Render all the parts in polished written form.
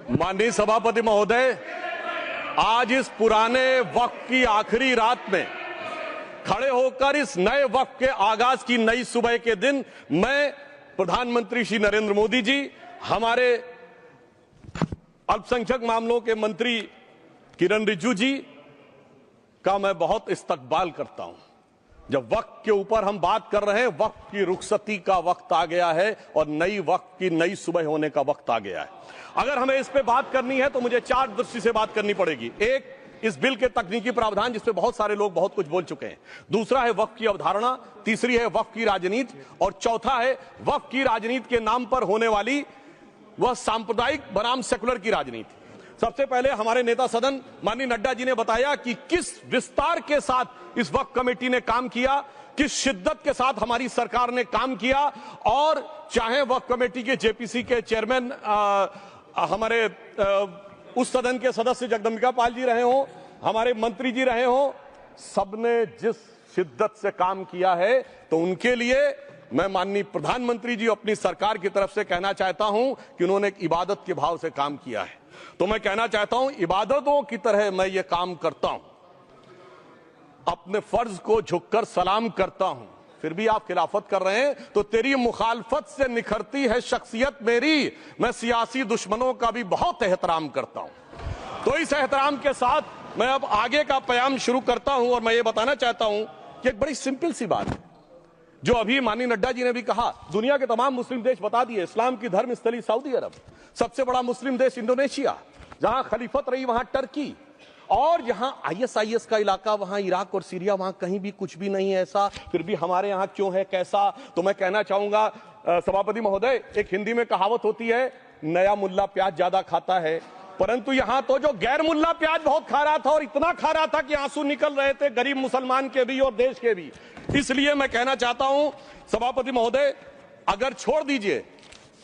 माननीय सभापति महोदय, आज इस पुराने वक्त की आखिरी रात में खड़े होकर इस नए वक्त के आगाज की नई सुबह के दिन मैं प्रधानमंत्री श्री नरेंद्र मोदी जी, हमारे अल्पसंख्यक मामलों के मंत्री किरण रिजिजू जी का मैं बहुत इस्तकबाल करता हूं। जब वक्त के ऊपर हम बात कर रहे हैं, वक्त की रुखसती का वक्त आ गया है और नई वक्त की नई सुबह होने का वक्त आ गया है। अगर हमें इस पे बात करनी है तो मुझे चार दृष्टि से बात करनी पड़ेगी। एक, इस बिल के तकनीकी प्रावधान जिस पे बहुत सारे लोग बहुत कुछ बोल चुके हैं। दूसरा है वक्त की अवधारणा, तीसरी है वक्त की राजनीति और चौथा है वक्त की राजनीति के नाम पर होने वाली वह सांप्रदायिक बनाम सेकुलर की राजनीति। सबसे पहले हमारे नेता सदन माननीय नड्डा जी ने बताया कि किस विस्तार के साथ इस वक्त कमेटी ने काम किया, किस शिद्दत के साथ हमारी सरकार ने काम किया। और चाहे वक्त कमेटी के जेपीसी के चेयरमैन हमारे उस सदन के सदस्य जगदम्बिका पाल जी रहे हो, हमारे मंत्री जी रहे हो, सबने जिस शिद्दत से काम किया है, तो उनके लिए मैं माननीय प्रधानमंत्री जी अपनी सरकार की तरफ से कहना चाहता हूं कि उन्होंने एक इबादत के भाव से काम किया है। तो मैं कहना चाहता हूं, इबादतों की तरह मैं ये काम करता हूं, अपने फर्ज को झुककर सलाम करता हूं, फिर भी आप खिलाफत कर रहे हैं। तो तेरी मुखालफत से निखरती है शख्सियत मेरी, मैं सियासी दुश्मनों का भी बहुत एहतराम करता हूं। तो इस एहतराम के साथ मैं अब आगे का बयान शुरू करता हूं और मैं ये बताना चाहता हूं कि एक बड़ी सिंपल सी बात है जो अभी माननीय नड्डा जी ने भी कहा। दुनिया के तमाम मुस्लिम देश बता दिए, इस्लाम की धर्म स्थली सऊदी अरब, सबसे बड़ा मुस्लिम देश इंडोनेशिया, जहां खलीफत रही वहां टर्की, और जहां आईएसआईएस का इलाका वहां इराक और सीरिया, वहां कहीं भी कुछ भी नहीं है ऐसा, फिर भी हमारे यहां क्यों है कैसा। तो मैं कहना चाहूंगा सभापति महोदय, एक हिंदी में कहावत होती है, नया मुल्ला प्याज ज्यादा खाता है, परंतु यहां तो जो गैर मुल्ला प्याज बहुत खा रहा था और इतना खा रहा था कि आंसू निकल रहे थे गरीब मुसलमान के भी और देश के भी। इसलिए मैं कहना चाहता हूं सभापति महोदय, अगर छोड़ दीजिए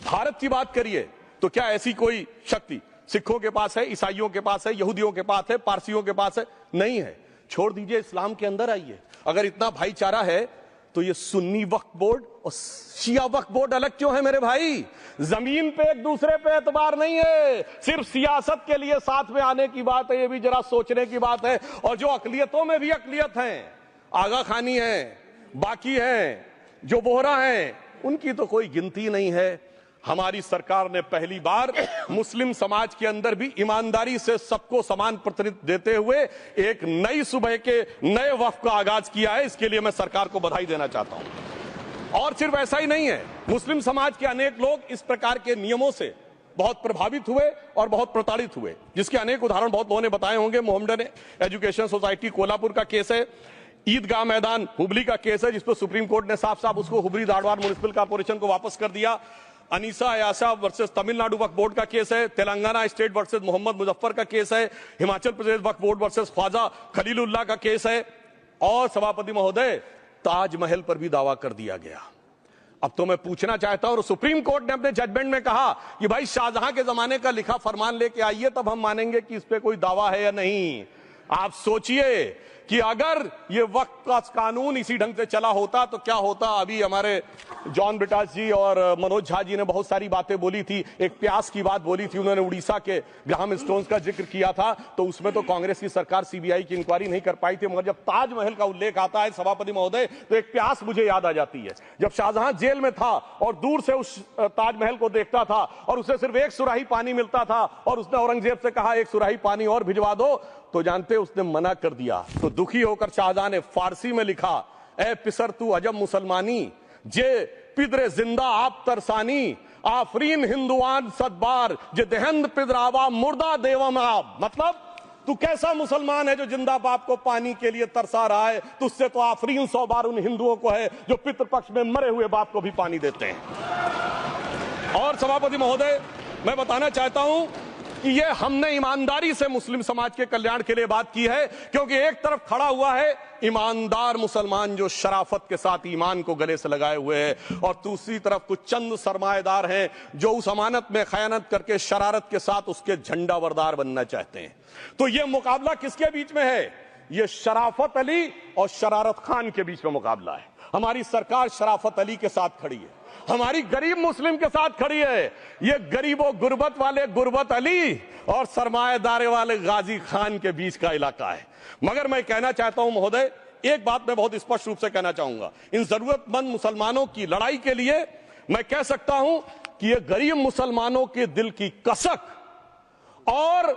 भारत की बात करिए, तो क्या ऐसी कोई शक्ति सिखों के पास है, ईसाइयों के पास है, यहूदियों के पास है, पारसियों के पास है? नहीं है। छोड़ दीजिए, इस्लाम के अंदर आइए। अगर इतना भाईचारा है तो ये सुन्नी वक्फ बोर्ड और शिया वक्फ बोर्ड अलग क्यों है मेरे भाई? जमीन पे एक दूसरे पे एतबार नहीं है, सिर्फ सियासत के लिए साथ में आने की बात है। ये भी जरा सोचने की बात है। और जो अकलियतों में भी अकलियत है, आगा खानी है, बाकी है, जो बोहरा है, उनकी तो कोई गिनती नहीं है। हमारी सरकार ने पहली बार मुस्लिम समाज के अंदर भी ईमानदारी से सबको समान प्रतिनिधित्व देते हुए एक नई सुबह के नए वक्त का आगाज किया है। इसके लिए मैं सरकार को बधाई देना चाहता हूं। और सिर्फ ऐसा ही नहीं है, मुस्लिम समाज के अनेक लोग इस प्रकार के नियमों से बहुत प्रभावित हुए और बहुत प्रताड़ित हुए, जिसके अनेक उदाहरण बहुत लोगों ने बताए होंगे। मोहम्मडन एजुकेशन सोसाइटी कोल्हापुर का केस है, ईदगाह मैदान हुबली का केस है, जिसपर सुप्रीम कोर्ट ने साफ साफ उसको हुबली धारवाड़ म्युनिसिपल कॉर्पोरेशन को वापस कर दिया। अनीसा अयाशा वर्सेस तमिलनाडु वक्फ बोर्ड का केस है, तेलंगाना स्टेट वर्सेस मोहम्मद मुजफ्फर का केस है, हिमाचल प्रदेश वक्फ बोर्ड वर्सेस ख्वाजा खलीलुल्लाह का केस है, और सभापति महोदय ताजमहल पर भी दावा कर दिया गया। अब तो मैं पूछना चाहता हूं, सुप्रीम कोर्ट ने अपने जजमेंट में कहा कि भाई शाहजहां के जमाने का लिखा फरमान लेके आइए, तब हम मानेंगे कि इस पे कोई दावा है या नहीं। आप सोचिए कि अगर ये वक्त का कानून इसी ढंग से चला होता तो क्या होता। अभी हमारे जॉन ब्रिटास जी और मनोज झा जी ने बहुत सारी बातें बोली थी, एक प्यास की बात बोली थी, उन्होंने उड़ीसा के ग्राहम स्टोन्स का जिक्र किया था, तो उसमें तो कांग्रेस की सरकार सीबीआई की इंक्वायरी नहीं कर पाई थी। मगर जब ताजमहल का उल्लेख आता है सभापति महोदय, तो एक प्यास मुझे याद आ जाती है। जब शाहजहां जेल में था और दूर से उस ताजमहल को देखता था और उसे सिर्फ एक सुराही पानी मिलता था और उसने औरंगजेब से कहा एक सुराही पानी और भिजवा दो, तो जानते उसने मना कर दिया। तो दुखी होकर शाहजहां ने फारसी में लिखा, ए पिसर तू अजब मुसलमानी, जे पिदरे जिंदा आप तरसानी, आफरीन हिंदुआन सदबार, जे देहंद पिदरावा मुर्दा देवम आप। मतलब तू कैसा मुसलमान है जो जिंदा बाप को पानी के लिए तरसा रहा है? तुझसे तो आफरीन 100 बार उन हिंदुओं को है जो पितृपक्ष में मरे हुए बाप को भी पानी देते हैं। और सभापति महोदय, मैं बताना चाहता हूं कि ये हमने ईमानदारी से मुस्लिम समाज के कल्याण के लिए बात की है, क्योंकि एक तरफ खड़ा हुआ है ईमानदार मुसलमान जो शराफत के साथ ईमान को गले से लगाए हुए हैं, और दूसरी तरफ कुछ चंद सरमाएदार हैं जो उस अमानत में खयानत करके शरारत के साथ उसके झंडा बरदार बनना चाहते हैं। तो ये मुकाबला किसके बीच में है? ये शराफत अली और शरारत खान के बीच में मुकाबला है। हमारी सरकार शराफत अली के साथ खड़ी है, हमारी गरीब मुस्लिम के साथ खड़ी है। ये गरीबों गुर्बत वाले गुर्बत अली और सरमाएदारे वाले गाजी खान के बीच का इलाका है। मगर मैं कहना चाहता हूं महोदय, एक बात मैं बहुत स्पष्ट रूप से कहना चाहूंगा, इन जरूरतमंद मुसलमानों की लड़ाई के लिए मैं कह सकता हूं कि ये गरीब मुसलमानों के दिल की कसक और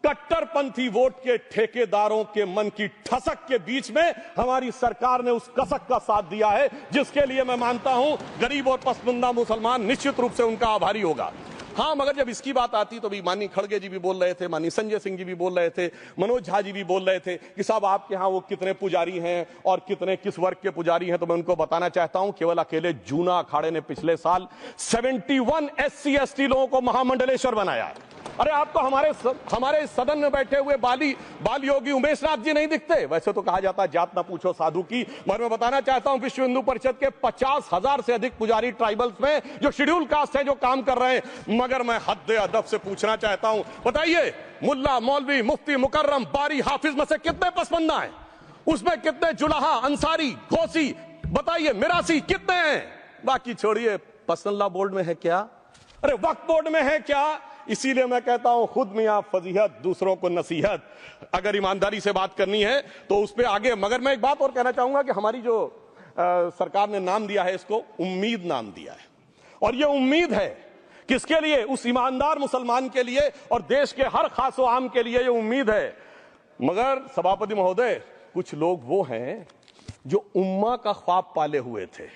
कट्टरपंथी वोट के ठेकेदारों के मन की ठसक के बीच में हमारी सरकार ने उस कसक का साथ दिया है, जिसके लिए मैं मानता हूं गरीब और पसमानदा मुसलमान निश्चित रूप से उनका आभारी होगा। हाँ, मगर जब इसकी बात आती तो भी माननीय खड़गे जी भी बोल रहे थे, माननीय संजय सिंह जी भी बोल रहे थे, मनोज झा जी भी बोल रहे थे कि साहब आपके यहाँ वो कितने पुजारी हैं और कितने किस वर्ग के पुजारी हैं। तो मैं उनको बताना चाहता हूं केवल अकेले जूना अखाड़े ने पिछले साल 71 SC ST लोगों को महामंडलेश्वर बनाया है। अरे आप तो हमारे सदन में बैठे हुए बाल योगी उमेश नाथ जी नहीं दिखते। वैसे तो कहा जाता है जात ना पूछो साधु की, मगर मैं बताना चाहता हूं विश्व हिंदू परिषद के 50,000 से अधिक पुजारी ट्राइबल्स में जो शेड्यूल कास्ट है जो काम कर रहे हैं। मगर मैं हद अदब से पूछना चाहता हूं, बताइए मुल्ला मौलवी मुफ्ती मुकर्रम बारी हाफिज में से कितने पसमंदा हैं? उसमें कितने जुलाहा अंसारी घोसी बताइए मिरासी कितने हैं? बाकी छोड़िए, पर्सनल लॉ बोर्ड में है क्या? अरे वक्फ बोर्ड में है क्या? इसीलिए मैं कहता हूं खुद मियां फजीहत दूसरों को नसीहत। अगर ईमानदारी से बात करनी है तो उस पर आगे। मगर मैं एक बात और कहना चाहूंगा कि हमारी जो सरकार ने नाम दिया है, इसको उम्मीद नाम दिया है। और ये उम्मीद है किसके लिए? उस ईमानदार मुसलमान के लिए और देश के हर खास व आम के लिए ये उम्मीद है। मगर सभापति महोदय, कुछ लोग वो हैं जो उम्मा का ख्वाब पाले हुए थे।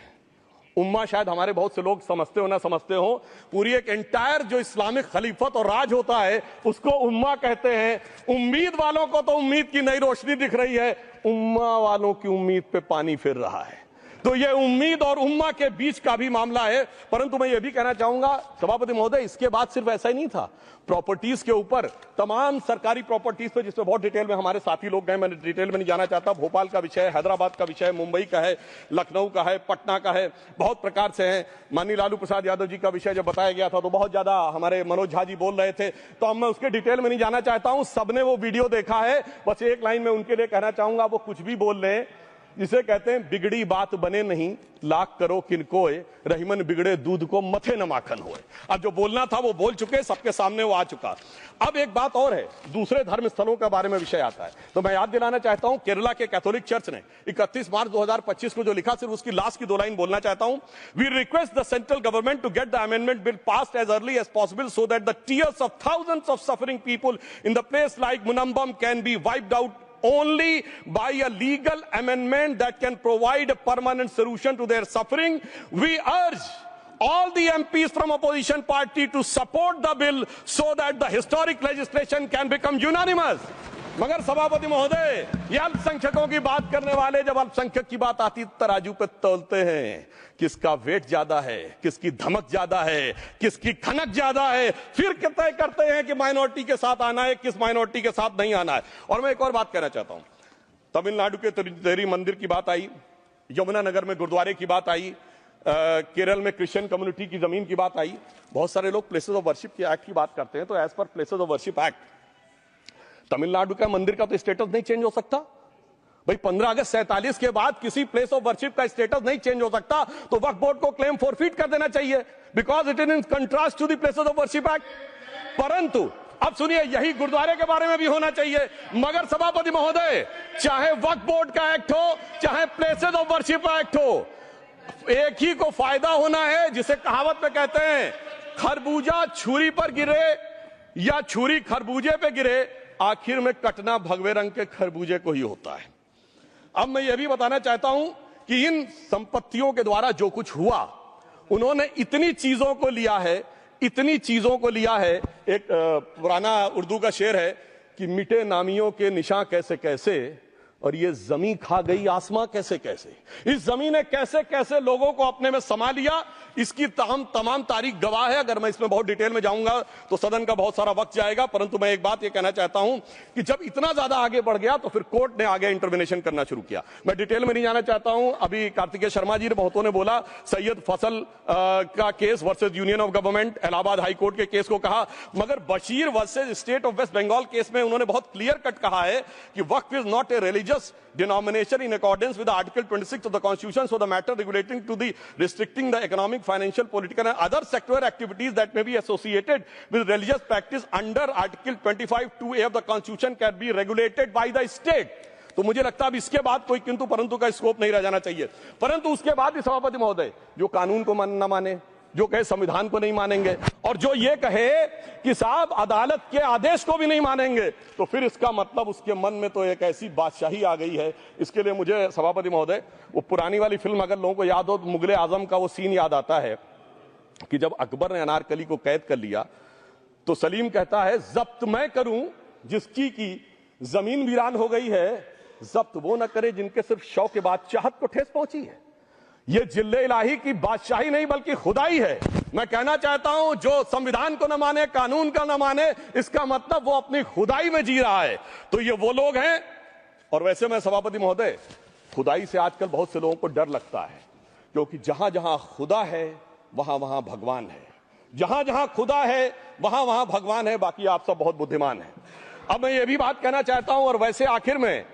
उम्मा शायद हमारे बहुत से लोग समझते हो ना समझते हो, पूरी एक एंटायर जो इस्लामिक खलीफत और राज होता है उसको उम्मा कहते हैं। उम्मीद वालों को तो उम्मीद की नई रोशनी दिख रही है, उम्मा वालों की उम्मीद पे पानी फिर रहा है। तो ये उम्मीद और उम्मा के बीच का भी मामला है। परंतु मैं ये भी कहना चाहूंगा सभापति महोदय, इसके बाद सिर्फ ऐसा ही नहीं था। प्रॉपर्टीज के ऊपर, तमाम सरकारी प्रॉपर्टीज पे जिसमें बहुत डिटेल में हमारे साथी लोग गए, मैं डिटेल में नहीं जाना चाहता। भोपाल का विषय है, हैदराबाद का विषय है, मुंबई का है, लखनऊ का है, पटना का है, बहुत प्रकार से है। माननीय लालू प्रसाद यादव जी का विषय जब बताया गया था तो बहुत ज्यादा हमारे मनोज झा जी बोल रहे थे, तो अब मैं उसके डिटेल में नहीं जाना चाहता हूं। सबने वो वीडियो देखा है। बस एक लाइन में उनके लिए कहना चाहूंगा, वो कुछ भी बोल रहे हैं, जिसे कहते हैं बिगड़ी बात बने नहीं, लाख करो किनकोए, रहीमन बिगड़े दूध को मथे न माखन होए। अब जो बोलना था वो बोल चुके, सबके सामने वो आ चुका। अब एक बात और है, दूसरे धर्म स्थलों के बारे में विषय आता है तो मैं याद दिलाना चाहता हूं, केरला के कैथोलिक चर्च ने 31 मार्च 2025 को जो लिखा, सिर्फ उसकी लास्ट की 2 लाइन बोलना चाहता हूं। We request the central government to get the amendment bill passed as early as possible so that the tears of thousands of suffering people in the place like Munambam can be wiped out only by a legal amendment that can provide a permanent solution to their suffering. We urge all the MPs from opposition party to support the bill so that the historic legislation can become unanimous. मगर सभापति महोदय, ये अल्पसंख्यकों की बात करने वाले जब अल्पसंख्यक की बात आती तराजू पे तौलते हैं, किसका वेट ज्यादा है, किसकी धमक ज्यादा है, किसकी खनक ज्यादा है, फिर तय करते हैं कि माइनॉरिटी के साथ आना है, किस माइनॉरिटी के साथ नहीं आना है। और मैं एक और बात कहना चाहता हूं, तमिलनाडु के तेरी मंदिर की बात आई, यमुनानगर में गुरुद्वारे की बात आई, केरल में क्रिश्चियन कम्युनिटी की जमीन की बात आई। बहुत सारे लोग प्लेसेस ऑफ वर्शिप के एक्ट की बात करते हैं, तो as per places of worship act Tamil Nadu का मंदिर का तो स्टेटस नहीं चेंज हो सकता भाई। 15 अगस्त 47 के बाद किसी प्लेस ऑफ वर्शिप का स्टेटस नहीं चेंज हो सकता, तो वक्फ बोर्ड को क्लेम फॉरफिट कर देना चाहिए, because it is in contrast to the places of worship act. परंतु अब सुनिए, यही गुरुद्वारे के बारे में भी होना चाहिए। मगर सभापति महोदय, चाहे वक्फ बोर्ड का एक्ट हो, चाहे प्लेसेस ऑफ वर्शिप एक्ट हो, एक ही को फायदा होना है, जिसे कहावत में कहते हैं खरबूजा छुरी पर गिरे या छुरी खरबूजे पे गिरे, आखिर में कटना भगवे रंग के खरबूजे को ही होता है। अब मैं यह भी बताना चाहता हूं कि इन संपत्तियों के द्वारा जो कुछ हुआ, उन्होंने इतनी चीजों को लिया है, इतनी चीजों को लिया है। एक पुराना उर्दू का शेर है कि मिटे नामियों के निशान कैसे कैसे, और ये जमीन खा गई आसमां कैसे कैसे। इस जमीन ने कैसे कैसे लोगों को अपने में समा लिया, इसकी तमाम तारीख गवाह है। अगर मैं इसमें बहुत डिटेल में जाऊंगा तो सदन का बहुत सारा वक्त जाएगा, परंतु मैं एक बात ये कहना चाहता हूं कि जब इतना ज्यादा आगे बढ़ गया तो फिर कोर्ट ने आगे इंटरवेंशन करना शुरू किया। मैं डिटेल में नहीं जाना चाहता हूं। अभी कार्तिकेय शर्मा जी ने बहुतों ने बोला सैयद फसल का case versus union of government, Allahabad high court के केस को कहा, मगर Bashir versus state of West Bengal case में उन्होंने बहुत क्लियर कट कहा है कि waqf is not a religious religious denomination in accordance with Article 26 of the Constitution, so the matter relating to the restricting the economic, financial, political and other sectoral activities that may be associated with religious practice under Article 25(2)(a) of the Constitution can be regulated by the state. तो मुझे लगता है अब इसके बाद कोई किंतु परंतु का स्कोप नहीं रह जाना चाहिए। परंतु उसके बाद भी सभापति महोदय जो कानून को न माने, जो कहे संविधान को नहीं मानेंगे और जो ये कहे कि साहब अदालत के आदेश को भी नहीं मानेंगे, तो फिर इसका मतलब उसके मन में तो एक ऐसी बादशाही आ गई है। इसके लिए मुझे सभापति महोदय वो पुरानी वाली फिल्म अगर लोगों को याद हो तो मुगले आजम का वो सीन याद आता है कि जब अकबर ने अनारकली को कैद कर लिया तो सलीम कहता है जब्त मैं करूं जिसकी की जमीन वीरान हो गई है, जब्त वो न करे जिनके सिर्फ शौक के बाद चाहत को ठेस पहुंची है। ये जिल्ले इलाही की बादशाही नहीं बल्कि खुदाई है। मैं कहना चाहता हूं जो संविधान को न माने, कानून का न माने, इसका मतलब वो अपनी खुदाई में जी रहा है। तो ये वो लोग हैं। और वैसे मैं सभापति महोदय खुदाई से आजकल बहुत से लोगों को डर लगता है, क्योंकि जहां जहां खुदा है वहां वहां भगवान है, जहां जहां खुदा है वहां वहां भगवान है। बाकी आप सब बहुत बुद्धिमान हैं। अब मैं ये भी बात कहना चाहता हूं, और वैसे आखिर में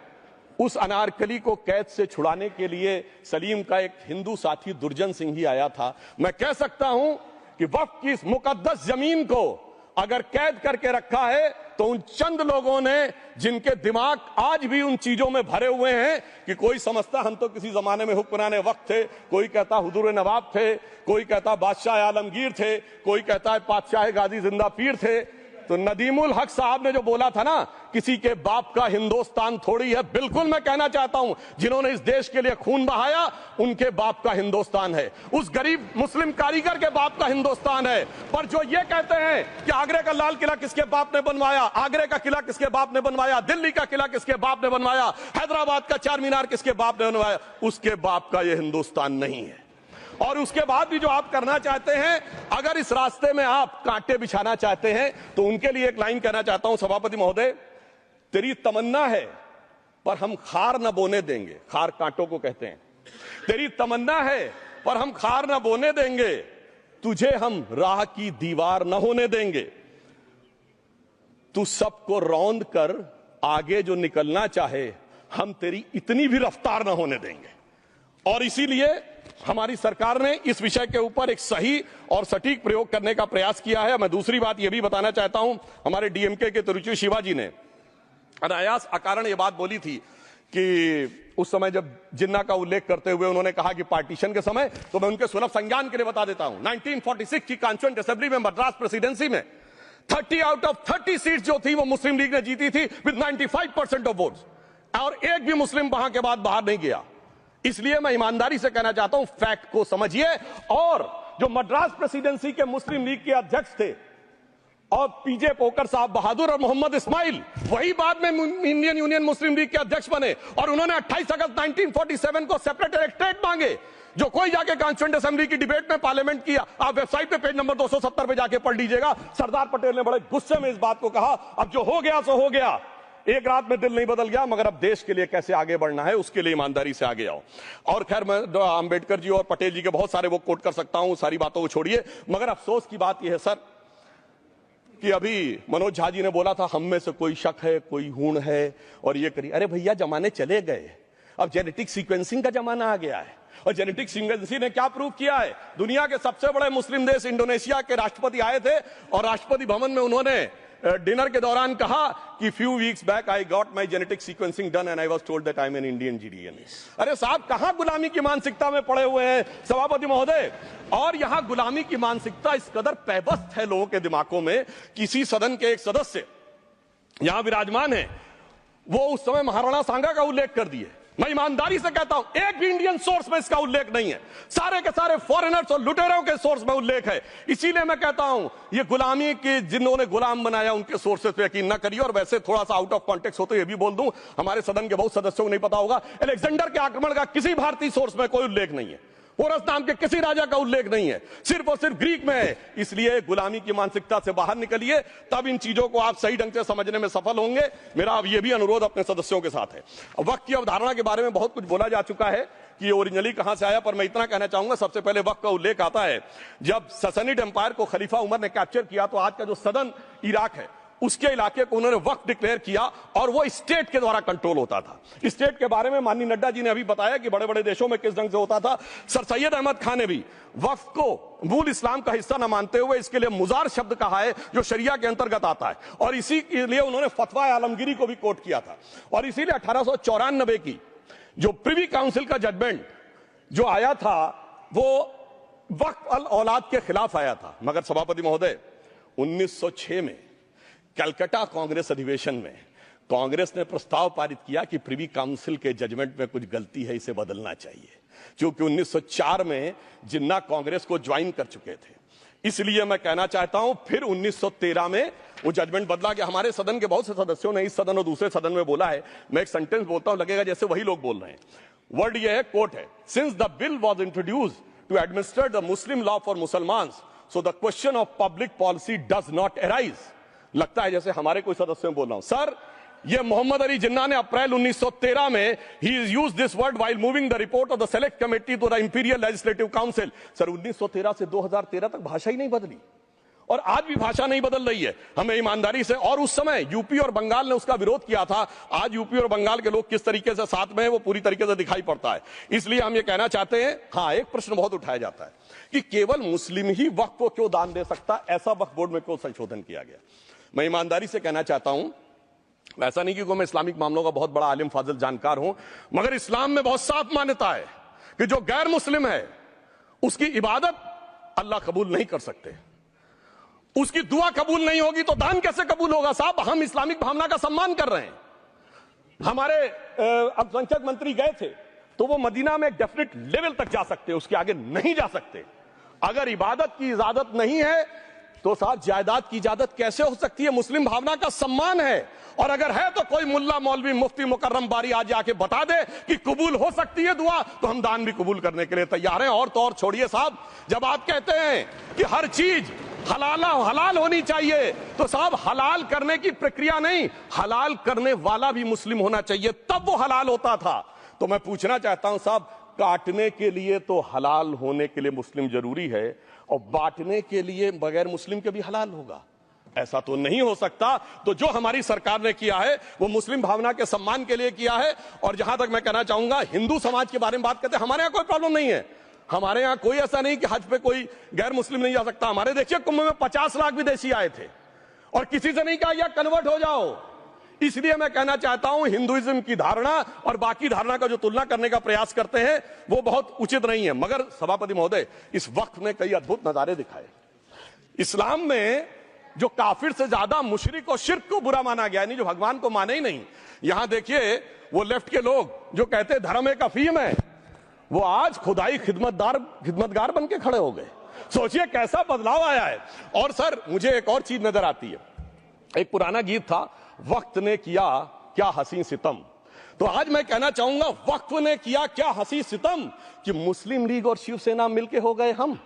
उस अनारकली को कैद से छुड़ाने के लिए सलीम का एक हिंदू साथी दुर्जन सिंह ही आया था। मैं कह सकता हूं कि वक्फ की इस मुकद्दस जमीन को अगर कैद करके रखा है तो उन चंद लोगों ने जिनके दिमाग आज भी उन चीजों में भरे हुए हैं कि कोई समझता हम तो किसी जमाने में हुक्मराने वक्त थे, कोई कहता हुजूर नवाब थे, कोई कहता बादशाह आलमगीर थे, कोई कहता है बादशाह गाजी जिंदा पीर थे। तो नदीमुल हक साहब ने जो बोला था ना, किसी के बाप का हिंदुस्तान थोड़ी है, बिल्कुल मैं कहना चाहता हूं जिन्होंने इस देश के लिए खून बहाया उनके बाप का हिंदुस्तान है, उस गरीब मुस्लिम कारीगर के बाप का हिंदुस्तान है। पर जो ये कहते हैं कि आगरे का लाल किला किसके बाप ने बनवाया, आगरे का किला किसके बाप ने बनवाया, दिल्ली का किला किसके बाप ने बनवाया, हैदराबाद का चार मीनार किसके बाप ने बनवाया, उसके बाप का यह हिंदुस्तान नहीं है। और उसके बाद भी जो आप करना चाहते हैं, अगर इस रास्ते में आप कांटे बिछाना चाहते हैं तो उनके लिए एक लाइन कहना चाहता हूं सभापति महोदय, तेरी तमन्ना है पर हम खार न बोने देंगे, खार कांटों को कहते हैं, तेरी तमन्ना है पर हम खार न बोने देंगे, तुझे हम राह की दीवार न होने देंगे, तू सबको रौंद कर आगे जो निकलना चाहे हम तेरी इतनी भी रफ्तार न होने देंगे। और इसीलिए हमारी सरकार ने इस विषय के ऊपर एक सही और सटीक प्रयोग करने का प्रयास किया है। मैं दूसरी बात यह भी बताना चाहता हूं, हमारे डीएमके के तिरुचि शिवाजी ने अनायास अकारण यह बात बोली थी कि उस समय जब जिन्ना का उल्लेख करते हुए उन्होंने कहा कि पार्टीशन के समय, तो मैं उनके सुलभ संज्ञान के लिए बता देता हूं, 1946 की कॉन्स्टिट्यूएंट असेंबली में मद्रास प्रेसिडेंसी में 30 आउट ऑफ 30 सीट जो थी वो मुस्लिम लीग ने जीती थी विद 95% ऑफ वोट्स, और एक भी मुस्लिम वहां के बाद बाहर नहीं गया। इसलिए मैं ईमानदारी से कहना चाहता हूं, फैक्ट को समझिए। और जो मद्रास प्रेसिडेंसी के मुस्लिम लीग के अध्यक्ष थे और पीजे पोकर साहब बहादुर और मोहम्मद इस्माइल, वही बाद में इंडियन यूनियन मुस्लिम लीग के अध्यक्ष बने, और उन्होंने 28 अगस्त 1947 को सेपरेट इलेक्टोरेट मांगे, जो कोई जाके कॉन्स्टिट्यूएंट असेंबली की डिबेट में पार्लियामेंट किया। आप वेबसाइट पे पेज नंबर 270 पे जाके पढ़ लीजिएगा। सरदार पटेल ने बड़े गुस्से में इस बात को कहा, अब जो हो गया सो हो गया, एक रात में दिल नहीं बदल गया, मगर अब देश के लिए कैसे आगे बढ़ना है उसके लिए ईमानदारी से आगे आओ। और खैर मैं अंबेडकर जी और पटेल जी के बहुत सारे वो कोट कर सकता हूं, सारी बातों को छोड़िए। मगर अफसोस की बात यह है सर कि अभी मनोज झा जी ने बोला था हम में से कोई शक है, कोई हूण है और ये करिए। अरे भैया जमाने चले गए, अब जेनेटिक सीक्वेंसिंग का जमाना आ गया है। और जेनेटिक सीक्वेंसिंग ने क्या प्रूव किया है, दुनिया के सबसे बड़े मुस्लिम देश इंडोनेशिया के राष्ट्रपति आए थे और राष्ट्रपति भवन में उन्होंने डिनर के दौरान कहा कि few weeks back I got my genetic sequencing done and I was told that I am an Indian GDN. अरे साहब कहां गुलामी की मानसिकता में पड़े हुए हैं सभापति महोदय। और यहां गुलामी की मानसिकता इस कदर पैबस्त है लोगों के दिमागों में। किसी सदन के एक सदस्य यहां विराजमान है, वो उस समय महाराणा सांगा का उल्लेख कर दिए। मैं ईमानदारी से कहता हूं एक भी इंडियन सोर्स में इसका उल्लेख नहीं है, सारे के सारे फॉरेनर्स और लुटेरों के सोर्स में उल्लेख है। इसीलिए मैं कहता हूं ये गुलामी के जिन्होंने गुलाम बनाया उनके सोर्सेस पे यकीन न करिए। और वैसे थोड़ा सा आउट ऑफ कॉन्टेक्स्ट हो तो ये भी बोल दूं, हमारे सदन के बहुत सदस्यों को नहीं पता होगा, अलेक्जेंडर के आक्रमण का किसी भारतीय सोर्स में कोई उल्लेख नहीं है, पोरस नाम के किसी राजा का उल्लेख नहीं है, सिर्फ और सिर्फ ग्रीक में है। इसलिए गुलामी की मानसिकता से बाहर निकलिए, तब इन चीजों को आप सही ढंग से समझने में सफल होंगे। मेरा अब यह भी अनुरोध अपने सदस्यों के साथ है। वक्त की अवधारणा के बारे में बहुत कुछ बोला जा चुका है कि ओरिजिनली कहां से आया, पर मैं इतना कहना चाहूंगा, सबसे पहले वक्त का उल्लेख आता है जब ससनिड एम्पायर को खलीफा उमर ने कैप्चर किया तो आज का जो सदन इराक है उसके इलाके को उन्होंने वक्फ डिक्लेयर किया और वो स्टेट के द्वारा कंट्रोल होता था। स्टेट के बारे में माननीय नड्डा जी ने अभी बताया कि बड़े बड़े देशों में किस ढंग से होता था। सर सैयद अहमद खान ने भी वक्फ को मूल इस्लाम का हिस्सा न मानते हुए इसके लिए मुजार शब्द कहा है जो शरिया के अंतर्गत आता है, और इसी के लिए उन्होंने फतवा आलमगीरी को भी कोट किया था। और इसीलिए 1894 की जो प्रिवी काउंसिल का जजमेंट जो आया था वो वक्फ अल औलाद के खिलाफ आया था। मगर सभापति महोदय 1906 में कलकत्ता कांग्रेस अधिवेशन में कांग्रेस ने प्रस्ताव पारित किया कि प्रिवी काउंसिल के जजमेंट में कुछ गलती है, इसे बदलना चाहिए, क्योंकि 1904 में जिन्ना कांग्रेस को ज्वाइन कर चुके थे। इसलिए मैं कहना चाहता हूं फिर 1913 में वो जजमेंट बदला गया। हमारे सदन के बहुत से सदस्यों ने इस सदन और दूसरे सदन में बोला है, मैं एक सेंटेंस बोलता हूं लगेगा जैसे वही लोग बोल रहे हैं। वर्ड ये है, कोट है, since the bill was introduced to administer the Muslim law for Muslims, so the question of public policy does not arise। लगता है जैसे हमारे कोई सदस्य बोल रहा हूं। सर, ये मोहम्मद अली जिन्ना ने अप्रैल 1913 में he is used this word while moving the report of the select committee to the Imperial Legislative Council। Sir 1913 से 2013 तक भाषा ही नहीं बदली और आज भी भाषा नहीं बदल रही है। हमें ईमानदारी से, और उस समय यूपी और बंगाल ने उसका विरोध किया था। आज यूपी और बंगाल के लोग किस तरीके से साथ में है वो पूरी तरीके से दिखाई पड़ता है। इसलिए हम ये कहना चाहते हैं, हाँ एक प्रश्न बहुत उठाया जाता है कि केवल मुस्लिम ही वक्फ को क्यों दान दे सकता, ऐसा वक्फ बोर्ड में क्यों संशोधन किया गया। मैं ईमानदारी से कहना चाहता हूं, ऐसा नहीं कि मैं इस्लामिक मामलों का बहुत बड़ा आलिम फाजिल जानकार हूं, मगर इस्लाम में बहुत साफ मान्यता है कि जो गैर मुस्लिम है उसकी इबादत अल्लाह कबूल नहीं कर सकते, उसकी दुआ कबूल नहीं होगी तो दान कैसे कबूल होगा। साहब हम इस्लामिक भावना का सम्मान कर रहे हैं। हमारे अल्पसंख्यक मंत्री गए थे तो वो मदीना में एक डेफिनेट लेवल तक जा सकते, उसके आगे नहीं जा सकते। अगर इबादत की इजाजत नहीं है तो साहब जायदाद की इजाजत कैसे हो सकती है। मुस्लिम भावना का सम्मान है, और अगर है तो कोई मुल्ला मौलवी मुफ्ती मुकर्रम बारी आज आके बता दे कि कबूल हो सकती है दुआ, तो हम दान भी कबूल करने के लिए तैयार हैं। और तो और छोड़िए साहब, जब आप कहते हैं कि हर चीज हलाल होनी चाहिए, तो साहब हलाल करने की प्रक्रिया नहीं, हलाल करने वाला भी मुस्लिम होना चाहिए, तब वो हलाल होता था। तो मैं पूछना चाहता हूं साहब, काटने के लिए तो हलाल होने के लिए मुस्लिम जरूरी है और बांटने के लिए बगैर मुस्लिम के भी हलाल होगा, ऐसा तो नहीं हो सकता। तो जो हमारी सरकार ने किया है वो मुस्लिम भावना के सम्मान के लिए किया है। और जहां तक मैं कहना चाहूंगा, हिंदू समाज के बारे में बात करते हैं, हमारे यहां कोई प्रॉब्लम नहीं है। हमारे यहां कोई ऐसा नहीं कि हज पे कोई गैर मुस्लिम नहीं जा सकता। हमारे देखिए कुंभ में 50 लाख विदेशी आए थे और किसी से नहीं कहा या कन्वर्ट हो जाओ। इसलिए मैं कहना चाहता हूं, हिंदुइज्म की धारणा और बाकी धारणा का जो तुलना करने का प्रयास करते हैं वो बहुत उचित नहीं है। मगर सभापति महोदय, इस वक्त ने कई अद्भुत नजारे दिखाए। इस्लाम में जो काफिर से ज्यादा मुशरिक और शिर्क को बुरा माना गया, नहीं जो भगवान को माने ही नहीं। यहां देखिए वो लेफ्ट के लोग जो कहते धर्म एक अफीम है, वो आज खुदाई खिदमतगार बन के खड़े हो गए। सोचिए कैसा बदलाव आया है। और सर मुझे एक और चीज नजर आती है, एक पुराना गीत था, वक्त ने किया क्या हसी सितम। तो आज मैं कहना चाहूंगा, वक्त ने किया क्या हसी सितम कि मुस्लिम लीग और शिवसेना मिलके हो गए हम।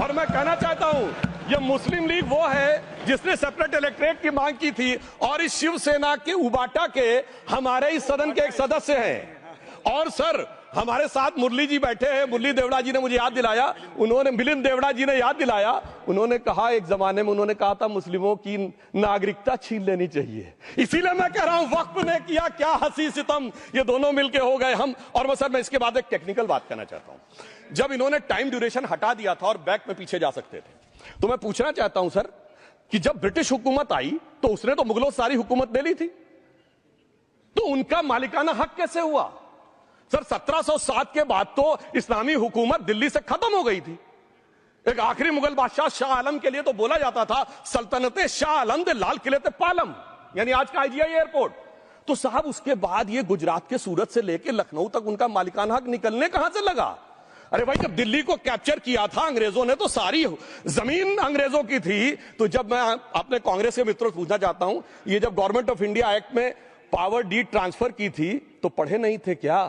और मैं कहना चाहता हूं, ये मुस्लिम लीग वो है जिसने सेपरेट इलेक्टोरेट की मांग की थी, और इस शिवसेना के उबाटा के हमारे इस सदन के एक सदस्य हैं। और सर हमारे साथ मुरली जी बैठे हैं, मुरली देवड़ा जी ने मुझे याद दिलाया, उन्होंने मिलिंद देवड़ा जी ने याद दिलाया, उन्होंने कहा एक जमाने में उन्होंने कहा था मुस्लिमों की नागरिकता छीन लेनी चाहिए। इसीलिए मैं कह रहा हूं, वक्त ने किया क्या हसी सितम, ये दोनों मिलके हो गए हम। और मैं इसके बाद एक टेक्निकल बात करना चाहता हूं। जब इन्होंने टाइम ड्यूरेशन हटा दिया था और बैक में पीछे जा सकते थे, तो मैं पूछना चाहता हूं सर कि जब ब्रिटिश हुकूमत आई तो उसने तो मुगलों सारी हुकूमत ले ली थी, तो उनका मालिकाना हक कैसे हुआ। सर 1707 के बाद तो इस्लामी हुकूमत दिल्ली से खत्म हो गई थी। एक आखिरी मुगल बादशाह शाह आलम के लिए तो बोला जाता था सल्तनते शाह आलम दे लाल किले ते पालम, यानी आज का आईजीआई एयरपोर्ट। तो साहब उसके बाद ये गुजरात के सूरत से लेकर लखनऊ तक उनका मालिकाना हक निकलने कहां से लगा। अरे भाई जब दिल्ली को कैप्चर किया था अंग्रेजों ने तो सारी जमीन अंग्रेजों की थी। तो जब मैं अपने कांग्रेस के मित्रों से पूछना चाहता हूं, ये जब गवर्नमेंट ऑफ इंडिया एक्ट में पावर डीड ट्रांसफर की थी तो पढ़े नहीं थे क्या,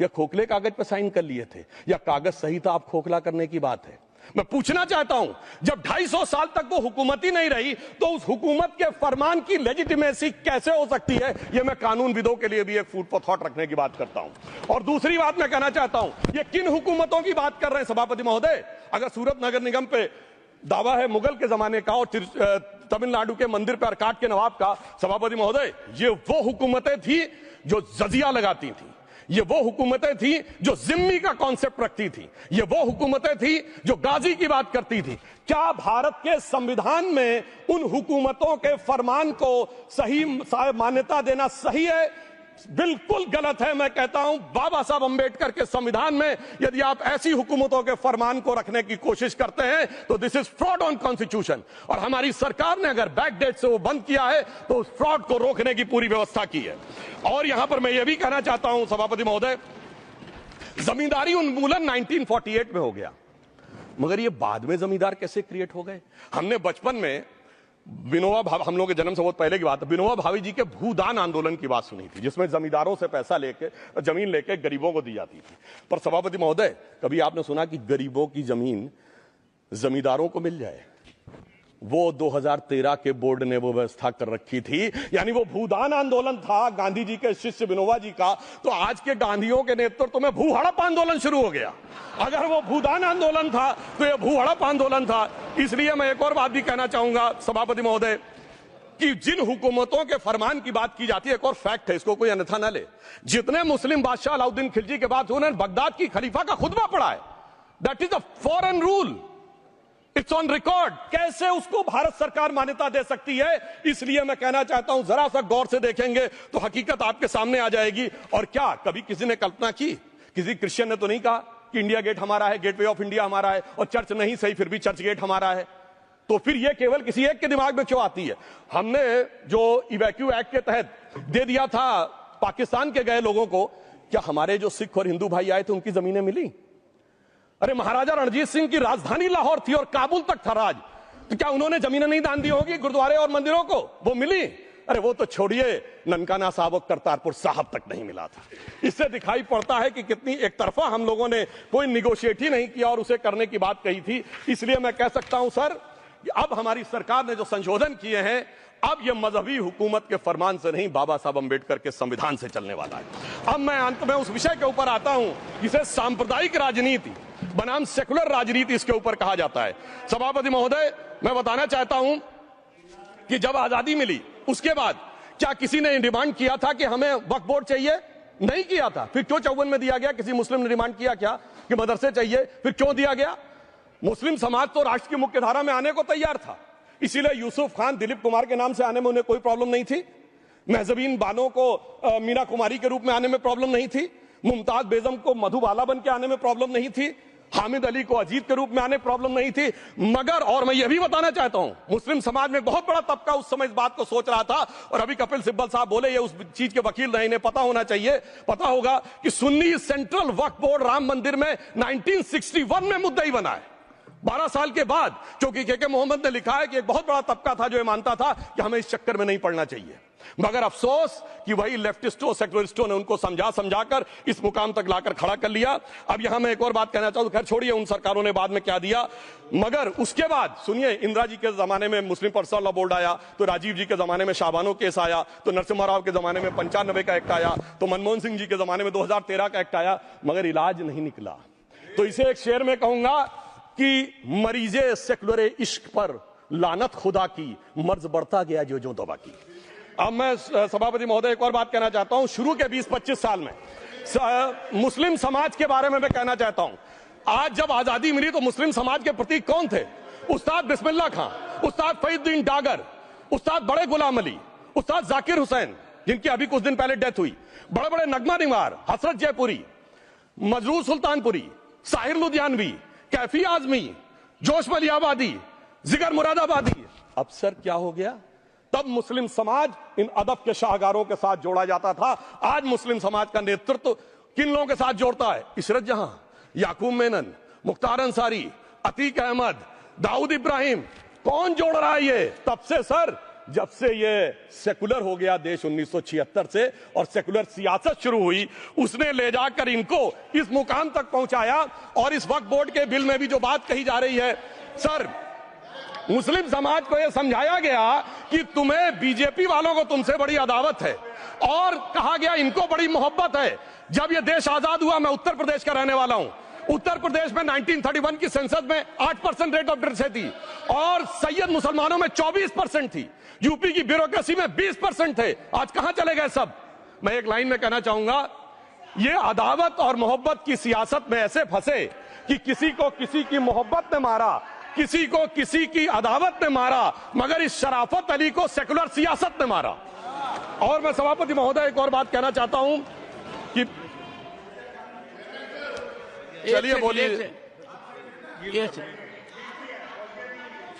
या खोखले कागज पर साइन कर लिए थे, या कागज सही था आप खोखला करने की बात है। मैं पूछना चाहता हूं, जब 250 साल तक वो हुकूमत ही नहीं रही तो उस हुकूमत के फरमान की लेजिटिमेसी कैसे हो सकती है। ये मैं कानूनविदों के लिए भी एक फूड फॉर थॉट रखने की बात करता हूं। और दूसरी बात मैं कहना चाहता हूं, ये किन हुकूमतों की बात कर रहे हैं सभापति महोदय। अगर सूरत नगर निगम पे दावा है मुगल के जमाने का और तमिलनाडु के मंदिर पर अरकाट के नवाब का, सभापति महोदय, ये वो हुकूमतें थी जो जजिया लगाती थी, ये वो हुकूमतें थी जो जिम्मी का कॉन्सेप्ट रखती थी, ये वो हुकूमतें थी जो गाजी की बात करती थी। क्या भारत के संविधान में उन हुकूमतों के फरमान को सही मान्यता देना सही है? बिल्कुल गलत है। मैं कहता हूं बाबा साहब अंबेडकर के संविधान में यदि आप ऐसी हुकूमतों के फरमान को रखने की कोशिश करते हैं तो this is fraud on constitution, और हमारी सरकार ने अगर बैकडेट से वो बंद किया है तो उस फ्रॉड को रोकने की पूरी व्यवस्था की है। और यहां पर मैं ये भी कहना चाहता हूं सभापति महोदय, जमींदारी उन्मूलन 1948 में हो गया, मगर ये बाद में जमींदार कैसे क्रिएट हो गए? हमने बचपन में विनोबा भावे, हम लोग के जन्म से बहुत पहले की बात है, विनोबा भावे जी के भूदान आंदोलन की बात सुनी थी, जिसमें जमींदारों से पैसा लेके, जमीन लेके गरीबों को दी जाती थी। पर सभापति महोदय, कभी आपने सुना कि गरीबों की जमीन जमींदारों को मिल जाए? वो 2013 के बोर्ड ने वो व्यवस्था कर रखी थी। यानी वो भूदान आंदोलन था गांधी जी के शिष्य विनोबा जी का, तो आज के गांधियों के नेतृत्व में भू हड़प आंदोलन शुरू हो गया। अगर वो भूदान आंदोलन था तो ये भू हड़प आंदोलन था। इसलिए मैं एक और बात भी कहना चाहूंगा सभापति महोदय कि जिन हुकूमतों के फरमान की बात की जाती है, एक और फैक्ट है, इसको कोई अन्यथा न ले, जितने मुस्लिम बादशाह अलाउद्दीन खिलजी के बाद उन्होंने बगदाद की खलीफा का खुतबा पढ़ा है, that is a foreign rule, it's on record. कैसे उसको भारत सरकार मान्यता दे सकती है? इसलिए मैं कहना चाहता हूं जरा सा गौर से देखेंगे तो हकीकत आपके सामने आ जाएगी। और क्या कभी किसी ने कल्पना की, किसी क्रिश्चियन ने तो नहीं कहा कि इंडिया गेट हमारा है, गेटवे ऑफ इंडिया हमारा है, और चर्च नहीं सही फिर भी चर्च गेट हमारा है? तो फिर यह केवल किसी एक के दिमाग में क्यों आती है? हमने जो इवैक्यू एक्ट के तहत दे दिया था पाकिस्तान के गए लोगों को, क्या हमारे जो सिख और हिंदू भाई आए थे उनकी जमीनें मिली? अरे महाराजा रणजीत सिंह की राजधानी लाहौर थी और काबुल तक था राज, तो क्या उन्होंने जमीनें नहीं दान दी होगी गुरुद्वारे और मंदिरों को? वो मिली? अरे वो तो छोड़िए, ननकाना साहब और करतारपुर साहब तक नहीं मिला था। इससे दिखाई पड़ता है कि कितनी एक तरफा हम लोगों ने कोई निगोशिएट ही नहीं किया और उसे करने की बात कही थी। इसलिए मैं कह सकता हूं सर कि अब हमारी सरकार ने जो संशोधन किए हैं, अब यह मजहबी हुकूमत के फरमान से नहीं, बाबा साहब अंबेडकर के संविधान से चलने वाला है। अब मैं अंत में उस विषय के ऊपर आता हूं जिसे सांप्रदायिक राजनीति बनाम सेकुलर राजनीति इसके ऊपर कहा जाता है। सभापति महोदय, मैं बताना चाहता हूं कि जब आजादी मिली उसके बाद क्या किसी ने डिमांड किया था कि हमें वक्फ बोर्ड चाहिए? नहीं किया था। फिर क्यों 54 में दिया गया? किसी मुस्लिम ने डिमांड किया क्या कि मदरसे चाहिए? फिर क्यों दिया गया? मुस्लिम समाज तो राष्ट्र की मुख्य धारा में आने को तैयार था, इसीलिए यूसुफ खान, दिलीप कुमार के नाम से आने में उन्हें कोई प्रॉब्लम नहीं थी। महजबीन बानो को मीना कुमारी के रूप में आने में प्रॉब्लम नहीं थी। मुमताज बेगम को मधुबाला बन के आने में प्रॉब्लम नहीं थी। हामिद अली को अजीत के रूप में आने प्रॉब्लम नहीं थी। मगर और मैं यह भी बताना चाहता हूं, मुस्लिम समाज में बहुत बड़ा तबका उस समय इस बात को सोच रहा था, और अभी कपिल सिब्बल साहब बोले ये उस चीज के वकील नहीं, इन्हें पता होना चाहिए, पता होगा कि सुन्नी सेंट्रल वक्फ बोर्ड राम मंदिर में 1961 में मुद्दई बना है, 12 साल के बाद, क्योंकि के मोहम्मद ने लिखा है कि एक बहुत बड़ा तबका था जो ये मानता था कि हमें इस चक्कर में नहीं पड़ना चाहिए। मगर अफसोस कि वही लेफ्टिस्टों, सेकुलरिस्टों ने उनको समझाकर इस मुकाम तक लाकर खड़ा कर लिया। अब यहां मैं एक और बात कहना चाहूं, खैर छोड़िए उन सरकारों ने बाद में क्या दिया, मगर उसके बाद सुनिए, इंदिरा जी के जमाने में मुस्लिम पर्सनल लॉ बोर्ड आया, तो राजीव जी के जमाने में शाहबानो केस आया, तो नरसिम्हा राव के जमाने में 95 का एक्ट आया, तो मनमोहन सिंह जी के जमाने में 2013 का एक्ट आया, मगर इलाज नहीं निकला। तो इसे एक शेर में कहूंगा कि मरीजे सेकुलर इश्क पर लानत खुदा की, मर्ज बढ़ता गया जो दवा की। अब मैं सभापति महोदय एक और बात कहना चाहता हूं, शुरू के 20-25 साल में मुस्लिम समाज के बारे में मैं कहना चाहता हूं। आज जब आजादी मिली तो मुस्लिम समाज के प्रतीक कौन थे? उस्ताद बिस्मिल्लाह खां, उस्ताद फरीदुद्दीन डागर, उस्ताद बड़े गुलाम अली, उस्ताद जाकिर हुसैन, जिनकी अभी कुछ दिन पहले डेथ हुई, बड़े बड़े नगमा निवार, हसरत जयपुरी, मजरूर सुल्तानपुरी, साहिर लुधियानवी, कैफी आजमी, जोश मलियाबादी, जिगर मुरादाबादी। अब सर क्या हो गया? तब मुस्लिम समाज इन अदब के शाहकारों के साथ जोड़ा जाता था। आज मुस्लिम समाज का नेतृत्व किन लोगों के साथ जोड़ता है? इशरत जहां, याकूब मेनन, मुख्तार अंसारी, अतीक अहमद, दाऊद इब्राहिम। कौन जोड़ रहा है ये? तब से सर, जब से ये सेकुलर हो गया देश 1976 से और सेकुलर सियासत शुरू हुई, उसने ले जाकर इनको इस मुकाम तक पहुंचाया। और इस वक्फ बोर्ड के बिल में भी जो बात कही जा रही है सर, मुस्लिम समाज को यह समझाया गया कि तुम्हें बीजेपी वालों को तुमसे बड़ी अदावत है, और कहा गया इनको बड़ी मोहब्बत है। जब यह देश आजाद हुआ, मैं उत्तर प्रदेश का रहने वाला हूं, उत्तर प्रदेश में 1931 की सेंसस में 8% रेट ऑफ डेथ थी और सैयद मुसलमानों में 24% थी। यूपी की ब्यूरोक्रेसी में 20% थे। आज कहां चले गए सब? मैं एक लाइन में कहना चाहूंगा, ये अदावत और मोहब्बत की सियासत में ऐसे फंसे कि किसी को किसी की मोहब्बत ने मारा, किसी को किसी की अदावत ने मारा, मगर इस शराफत अली को सेकुलर सियासत ने मारा। और मैं सभापति महोदय एक और बात कहना चाहता हूं कि चलिए बोलिए।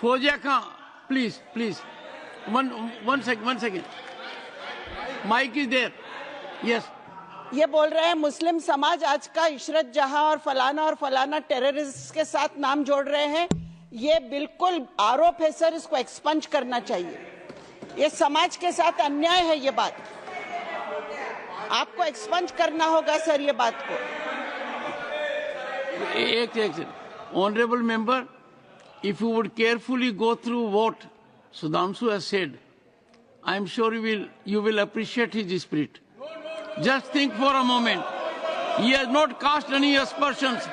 Fauzia Khan, please one second, mic is there. Yes, ये बोल रहे हैं मुस्लिम समाज आज का इशरत जहां और फलाना टेररिस्ट के साथ नाम जोड़ रहे हैं। ये बिल्कुल आरोप है सर, इसको एक्सपंज करना चाहिए। ये समाज के साथ अन्याय है। ये बात आपको एक्सपंज करना होगा सर, ये बात को। एक honourable member, if you would carefully go through what Sudhanshu has said, I am sure you will appreciate his spirit. Just think for a moment. He has not cast any aspersions.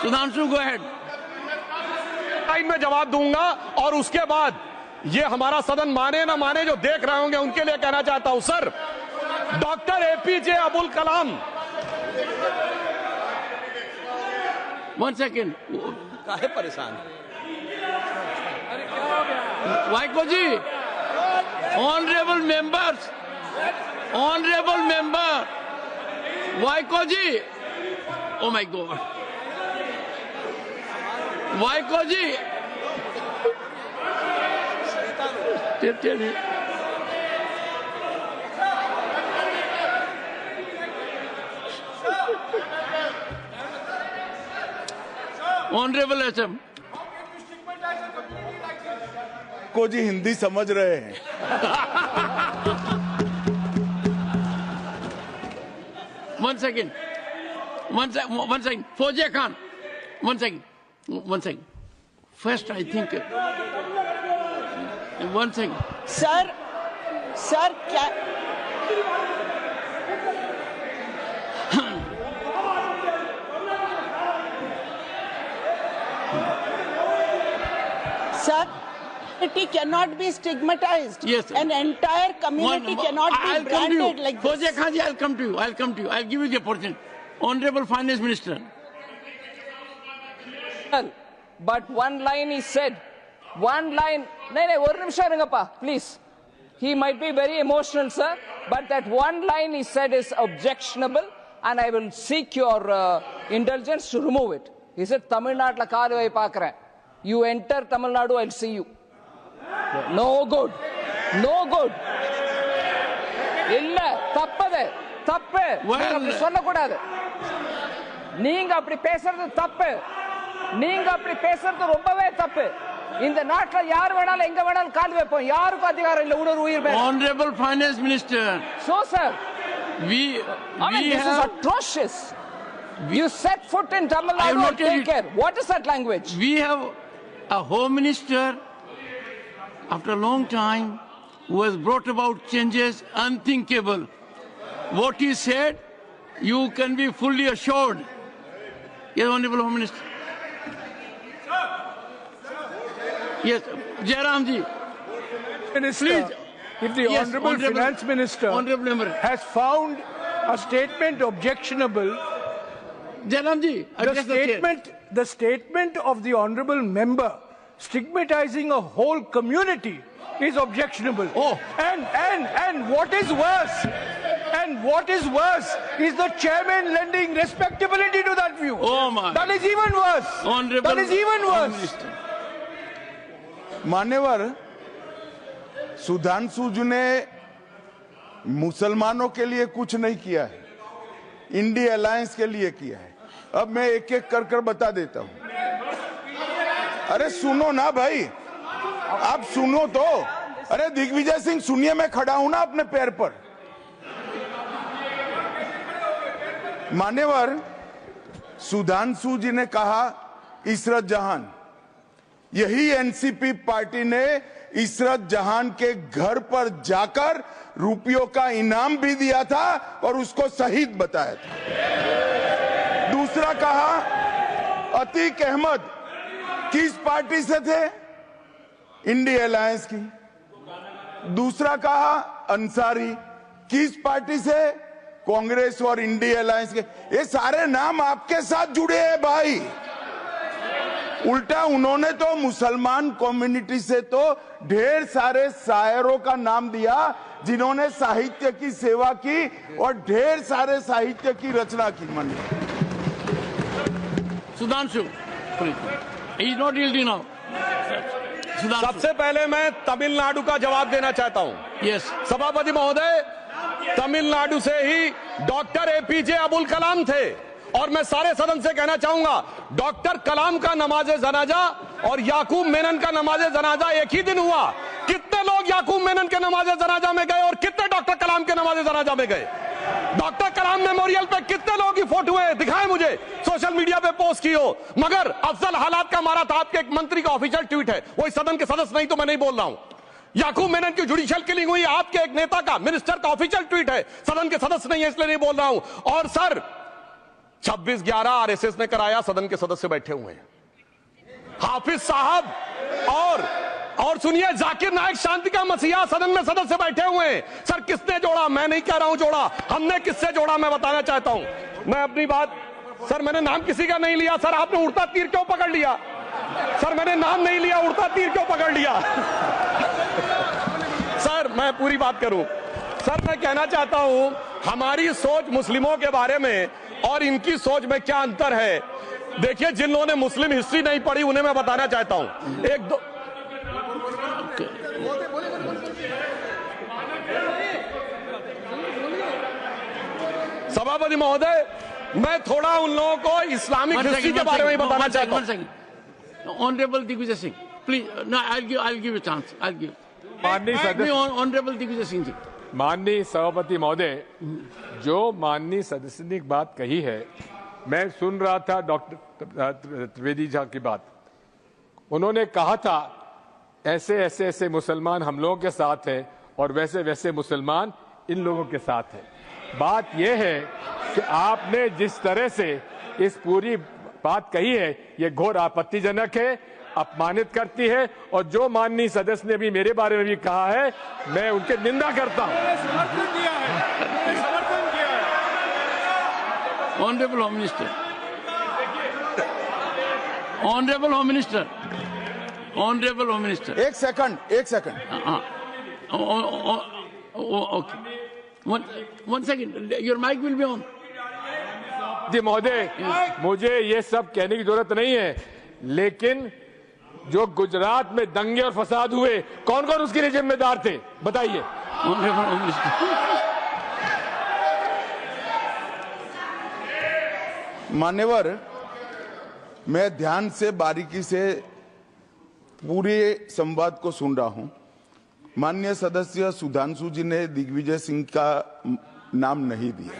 Sudhanshu, go ahead. Time में जवाब दूंगा और उसके बाद ये हमारा सदन माने ना माने, जो देख रहे होंगे उनके लिए कहना चाहता हूं sir, doctor APJ Abdul Kalam. One second. काहे परेशान? Vaiko ji, honourable member, Vaiko ji, oh my god, Vaiko ji, honourable SM को जी हिंदी समझ रहे हैं। One second. Fauziya Khan, one second. First, I think. One second. Sir क्या sir, it cannot be stigmatized. Yes, sir. An entire community cannot be branded like this. Fauziya Khan ji, I'll come to you. I'll give you the opportunity. Honorable Finance Minister. But one line is said. One line. No, one nimisham irungappa, please. He might be very emotional, sir, but that one line he said is objectionable, and I will seek your indulgence to remove it. He said, Tamil Nadu la kaaluvai paakren. You enter Tamil Nadu, I'll see you. No good. No good. இல்ல தப்பது தப்பு. நீங்க சொல்ல கூடாது. நீங்க அப்படி பேசுறது தப்பு. நீங்க அப்படி பேசுறது ரொம்பவே தப்பு. இந்த நாட்டுல யார் வேணாலும் எங்க வேணாலும் கால் வைப்போம். யாருக்கும் அதிகாரம் இல்ல ஒரு உயிர் மேல. Honorable Finance Minister. So sir, we this is atrocious. You set foot in Tamil Nadu and take care. What is that language? We have a Home Minister after a long time who has brought about changes unthinkable. What he said, you can be fully assured. Yes, Honorable Home Minister. Yes, Jairam ji. Minister, please. If the Honorable Finance Minister has found a statement objectionable, Jairam ji, the statement of the Honorable Member stigmatizing a whole community is objectionable. Oh. And what is worse is the chairman lending respectability to that view. Oh my. That is even worse. Honorable that is even worse. मान्यवर, सुधांशु जी ने मुसलमानों के लिए कुछ नहीं किया है, India alliance के लिए किया है। अब मैं एक एक कर कर बता देता हूं। अरे सुनो ना भाई, आप सुनो तो। अरे दिग्विजय सिंह सुनिए, मैं खड़ा हूं ना अपने पैर पर। मान्यवर, सुधांशु जी ने कहा इशरत जहान, यही एनसीपी पार्टी ने इशरत जहान के घर पर जाकर रुपयों का इनाम भी दिया था और उसको शहीद बताया था। दूसरा कहा अतीक अहमद किस पार्टी से थे? इंडिया अलायंस की। दूसरा कहा अंसारी किस पार्टी से? कांग्रेस और इंडिया अलायंस के। ये सारे नाम आपके साथ जुड़े हैं भाई। उल्टा उन्होंने तो मुसलमान कम्युनिटी से तो ढेर सारे शायरों का नाम दिया जिन्होंने साहित्य की सेवा की और ढेर सारे साहित्य की रचना की। Sudhanshu, he is not yielding now. सबसे पहले मैं तमिलनाडु का जवाब देना चाहता हूं। Yes. सभापति महोदय, तमिलनाडु से ही डॉक्टर एपीजे अब्दुल कलाम थे और मैं सारे सदन से कहना चाहूंगा डॉक्टर कलाम का नमाजे जनाजा और याकूब मेनन का नमाजे जनाजा एक ही दिन हुआ। कितने लोग याकूब मेनन के नमाजे जनाजा में गए और कितने डॉक्टर कलाम के नमाजे जनाजा में गए? डॉक्टर कलाम मेमोरियल पे कितने लोगों की फोटो है? दिखाएं मुझे, सोशल मीडिया पे पोस्ट की हो। मगर अफजल हालात का मारा था आपके एक मंत्री का ऑफिशियल ट्वीट है, वो इस सदन के सदस्य नहीं तो मैं नहीं बोल रहा हूं। याकूब मेनन की जुडिशियल किलिंग हुई आपके एक नेता का, मिनिस्टर का ऑफिशियल ट्वीट है, सदन के सदस्य नहीं है इसलिए नहीं बोल रहा हूं। और सर 26/11 आरएसएस ने कराया, सदन के सदस्य बैठे हुए हैं। हाफिज साहब और सुनिए जाकिर नायक शांति का मसीहा सदन में सदस्य बैठे हुए हैं। सर किसने जोड़ा? मैं नहीं कह रहा हूं जोड़ा, हमने किससे जोड़ा मैं बताना चाहता हूं। मैं अपनी बात, सर मैंने नाम किसी का नहीं लिया। सर आपने उड़ता तीर क्यों पकड़ लिया? सर मैंने नाम नहीं लिया, उड़ता तीर क्यों पकड़ लिया? सर मैं पूरी बात करूं। सर मैं कहना चाहता हूं हमारी सोच मुस्लिमों के बारे में और इनकी सोच में क्या अंतर है। देखिए जिन लोगों ने मुस्लिम हिस्ट्री नहीं पढ़ी उन्हें मैं बताना चाहता हूं। एक दो सभापति महोदय, मैं थोड़ा उन लोगों को इस्लामिक हिस्ट्री के बारे में बताना चाहता हूं। Honourable Digvijay Singh, please, no I'll give a chance. I'll give. Honourable Digvijay Singh ji. माननीय सभापति महोदय, जो माननीय सदस्य ने बात कही है, मैं सुन रहा था डॉक्टर त्रिवेदी जी की बात। उन्होंने कहा था ऐसे ऐसे ऐसे मुसलमान हम लोगों के साथ हैं और वैसे वैसे मुसलमान इन लोगों के साथ हैं। बात यह है कि आपने जिस तरह से इस पूरी बात कही है ये घोर आपत्तिजनक है, अपमानित करती है और जो माननीय सदस्य ने भी मेरे बारे में भी कहा है मैं उनकी निंदा करता हूं। Honourable home minister, honourable home minister, honourable home minister, एक second. Okay, one second, your mic will be on. जी महोदय, मुझे ये सब कहने की जरूरत नहीं है, लेकिन जो गुजरात में दंगे और फसाद हुए कौन कौन उसके लिए जिम्मेदार थे बताइए। Honourable home minister. मान्यवर, मैं ध्यान से बारीकी से पूरे संवाद को सुन रहा हूं। माननीय सदस्य सुधांशु जी ने दिग्विजय सिंह का नाम नहीं दिया।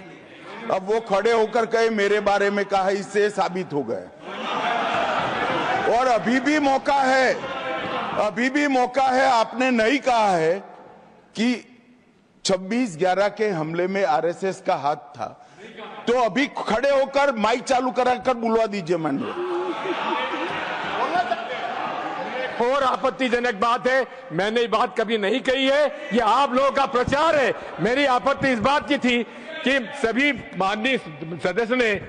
अब वो खड़े होकर कहे मेरे बारे में कहा, इससे साबित हो गए। और अभी भी मौका है, आपने नहीं कहा है कि 26/11 के हमले में आरएसएस का हाथ था, तो अभी खड़े होकर माइक चालू कराकर बुलवा दीजिए। माननीय, और आपत्तिजनक बात है, मैंने ये बात कभी नहीं कही है, ये आप लोगों का प्रचार है। मेरी आपत्ति इस बात की थी कि सभी माननीय सदस्य ने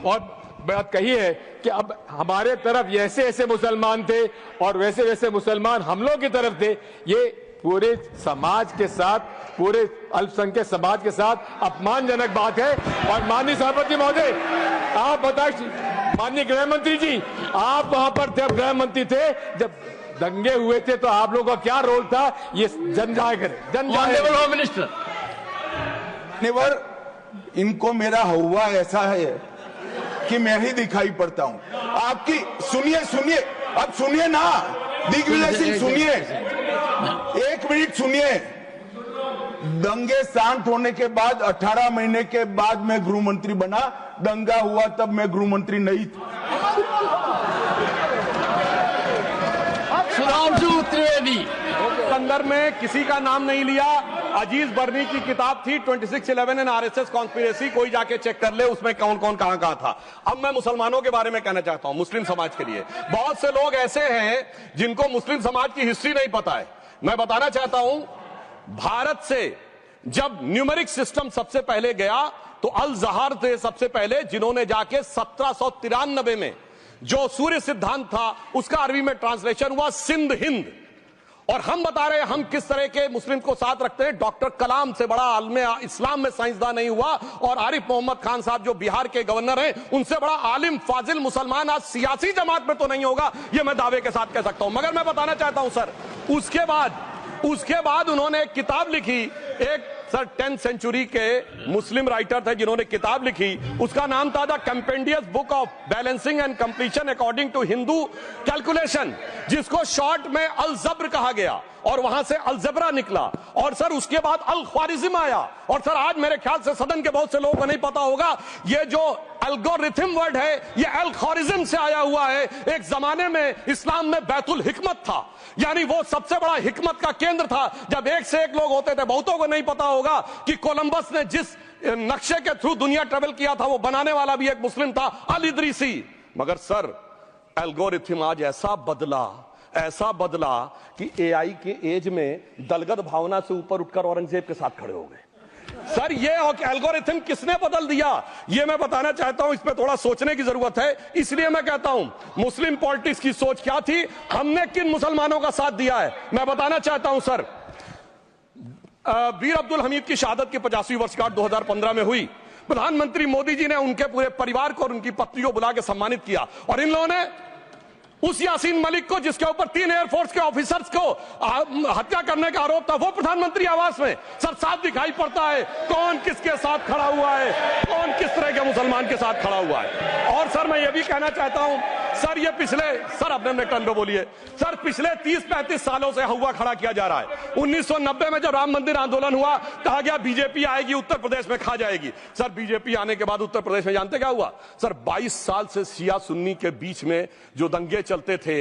और बात कही है कि अब हमारे तरफ ऐसे ऐसे मुसलमान थे और वैसे वैसे मुसलमान हम लोगों की तरफ थे। ये पूरे समाज के साथ, पूरे अल्पसंख्यक समाज के साथ अपमानजनक बात है। और माननीय सभापति महोदय, आप बताइए, माननीय गृह मंत्री जी, आप वहां पर थे, गृह मंत्री थे जब दंगे हुए थे, तो आप लोगों का क्या रोल था ये जन जाहिर होम मिनिस्टर। इनको मेरा हुआ ऐसा है कि मैं ही दिखाई पड़ता हूं। आपकी सुनिए, अब सुनिए ना दिग्विजय सिंह, सुनिए, एक मिनट सुनिए। दंगे शांत होने के बाद 18 महीने के बाद मैं गृह मंत्री बना। दंगा हुआ तब मैं गृह मंत्री नहीं था। सुधांशु त्रिवेदी, संदर्भ में किसी का नाम नहीं लिया। अजीज बर्नी की किताब थी 2611 एंड आरएसएस कॉन्स्पिरेसी, कोई जाके चेक कर ले उसमें कौन कौन कहां कहां था। अब मैं मुसलमानों के बारे में कहना चाहता हूं, मुस्लिम समाज के लिए। बहुत से लोग ऐसे हैं जिनको मुस्लिम समाज की हिस्ट्री नहीं पता है। मैं बताना चाहता हूं, भारत से जब न्यूमेरिक सिस्टम सबसे पहले गया तो अल जहर थे सबसे पहले, जिन्होंने जाके 1793 में जो सूर्य सिद्धांत था उसका अरबी में ट्रांसलेशन हुआ सिंध हिंद। और हम बता रहे हैं हम किस तरह के मुस्लिम को साथ रखते हैं। डॉक्टर कलाम से बड़ा आलिम इस्लाम में साइंसदान नहीं हुआ, और आरिफ मोहम्मद खान साहब जो बिहार के गवर्नर हैं, उनसे बड़ा आलिम फाजिल मुसलमान आज सियासी जमात में तो नहीं होगा, ये मैं दावे के साथ कह सकता हूं। मगर मैं बताना चाहता हूं सर, उसके बाद उन्होंने एक किताब लिखी, एक सर 10th सेंचुरी के मुस्लिम राइटर थे जिन्होंने किताब लिखी, उसका नाम था the compendious book of balancing and completion according to Hindu calculation, जिसको शॉर्ट में अल जब्र कहा गया, और वहां से अलजबरा निकला। और सर उसके बाद अल ख्वारिज्म आया। और सर आज मेरे ख्याल से सदन के बहुत से लोगों को नहीं पता होगा, ये जो एल्गोरिथम वर्ड है ये अल ख्वारिज्म से आया हुआ है। एक जमाने में इस्लाम में बैतुल हिकमत था, यानी वो सबसे बड़ा हिकमत का केंद्र था, जब एक से एक लोग होते थे। बहुतों को नहीं पता होगा कि कोलंबस ने जिस नक्शे के थ्रू दुनिया ट्रेवल किया था वो बनाने वाला भी एक मुस्लिम था, अल इदरीसी। मगर सर एल्गोरिथम आज ऐसा बदला कि एआई के एज में दलगत भावना से ऊपर उठकर औरंगजेब के साथ खड़े हो गए। सर ये एल्गोरिथम किसने बदल दिया, ये मैं बताना चाहता हूं। इस पे थोड़ा सोचने की जरूरत है। इसलिए मैं कहता हूं मुस्लिम पॉलिटिक्स की सोच क्या थी, हमने किन मुसलमानों का साथ दिया है, मैं बताना चाहता हूं सर। वीर अब्दुल हमीद की शहादत की 50वीं वर्षगांठ 2015 में हुई। प्रधानमंत्री मोदी जी ने उनके पूरे परिवार को और उनकी पत्नी को बुला के सम्मानित किया, और इन लोगों ने उस यासीन मलिक को, जिसके ऊपर 3 एयरफोर्स के ऑफिसर्स को हत्या करने का आरोप था, वो प्रधानमंत्री आवास में सर साफ दिखाई पड़ता है कौन किसके साथ खड़ा हुआ है, कौन किस तरह के मुसलमान के साथ खड़ा हुआ है। और सर मैं ये भी कहना चाहता हूं सर, ये सर अपने टर्न पे बोलिए सर, पिछले 30-35 सालों से हुआ खड़ा किया जा रहा है। 1990 में जब राम मंदिर आंदोलन हुआ, कहा गया बीजेपी आएगी उत्तर प्रदेश में खा जाएगी। सर बीजेपी आने के बाद उत्तर प्रदेश में जानते क्या हुआ सर, 22 साल से शिया सुन्नी के बीच में जो दंगे चलते थे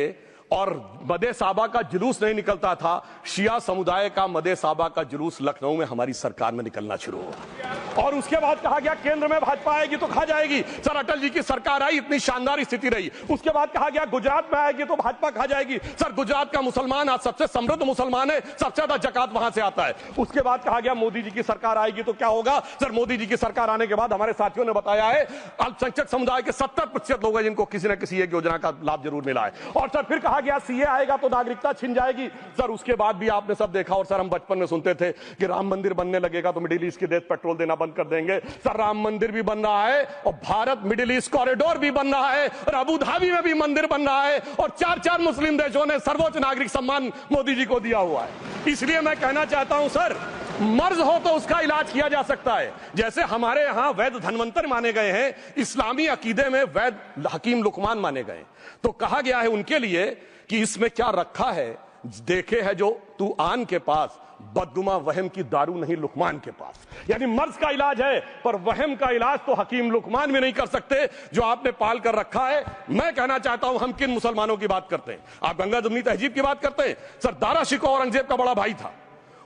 और मदे साहबा का जुलूस नहीं निकलता था, शिया समुदाय का मदे साहबा का जुलूस लखनऊ में हमारी सरकार में निकलना शुरू हुआ। और उसके बाद कहा गया केंद्र में भाजपा आएगी तो खा जाएगी। सर अटल जी की सरकार आई, इतनी शानदार स्थिति रही। उसके बाद कहा गया गुजरात में आएगी तो भाजपा खा जाएगी। सर गुजरात का मुसलमान आज सबसे समृद्ध मुसलमान है, सबसे ज्यादा जकात वहां से आता है। उसके बाद कहा गया मोदी जी की सरकार आएगी तो क्या होगा। सर मोदी जी की सरकार आने के बाद हमारे साथियों ने बताया है अल्पसंख्यक समुदाय के 70% लोग हैं जिनको किसी न किसी एक योजना का लाभ जरूर मिला है। और सर फिर कहा गया सीए आएगा तो नागरिकता छिन जाएगी। सर उसके बाद भी आपने सब देखा, और सर हम बचपन में सुनते थे कि राम मंदिर बनने लगेगा तो मिडिल ईस्ट के देश पेट्रोल देना बंद कर देंगे। सर राम मंदिर भी बन रहा है, और भारत मिडिल ईस्ट कॉरिडोर भी बन रहा है, और अबू धाबी में भी मंदिर बन रहा है, और 4 मुस्लिम देशों ने सर्वोच्च नागरिक सम्मान मोदी जी को दिया हुआ है। इसलिए मैं कहना चाहता हूं सर, मर्ज हो तो उसका इलाज किया जा सकता है। जैसे हमारे यहां वैद धन्वंतर माने गए हैं, इस्लामी अकीदे में वैद हकीम लुकमान माने गए, तो कहा गया है उनके लिए कि इसमें क्या रखा है, देखे है जो तू आन के पास, बददुमा वहम की दारू नहीं लुकमान के पास। यानी मर्ज का इलाज है, पर वहम का इलाज तो हकीम लुकमान भी नहीं कर सकते जो आपने पाल कर रखा है। मैं कहना चाहता हूं हम किन मुसलमानों की बात करते हैं। आप गंगा जमुनी तहजीब की बात करते हैं। सर दारा शिकोह औरंगजेब का बड़ा भाई था,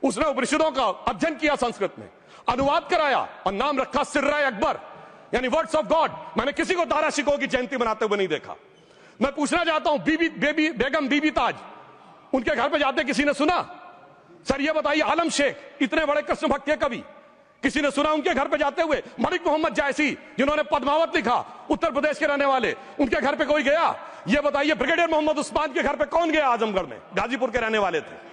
उसने उपनिषदों का अध्ययन किया, संस्कृत में अनुवाद कराया और नाम रखा सिर्रा अकबर, यानी वर्ड्स ऑफ गॉड। मैंने किसी को दारा शिकोह की जयंती मनाते हुए नहीं देखा। मैं पूछना चाहता हूं बेगम बीबी ताज, उनके घर पे जाते किसी ने सुना? सर ये बताइए, आलम शेख इतने बड़े कृष्ण भक्त के कवि, किसी ने सुना उनके घर पे जाते हुए? मलिक मोहम्मद जायसी जिन्होंने पद्मावत लिखा, उत्तर प्रदेश के रहने वाले, उनके घर पे कोई गया? ये बताइए ब्रिगेडियर मोहम्मद उस्मान के घर पे कौन गया? आजमगढ़ में, गाजीपुर के रहने वाले थे,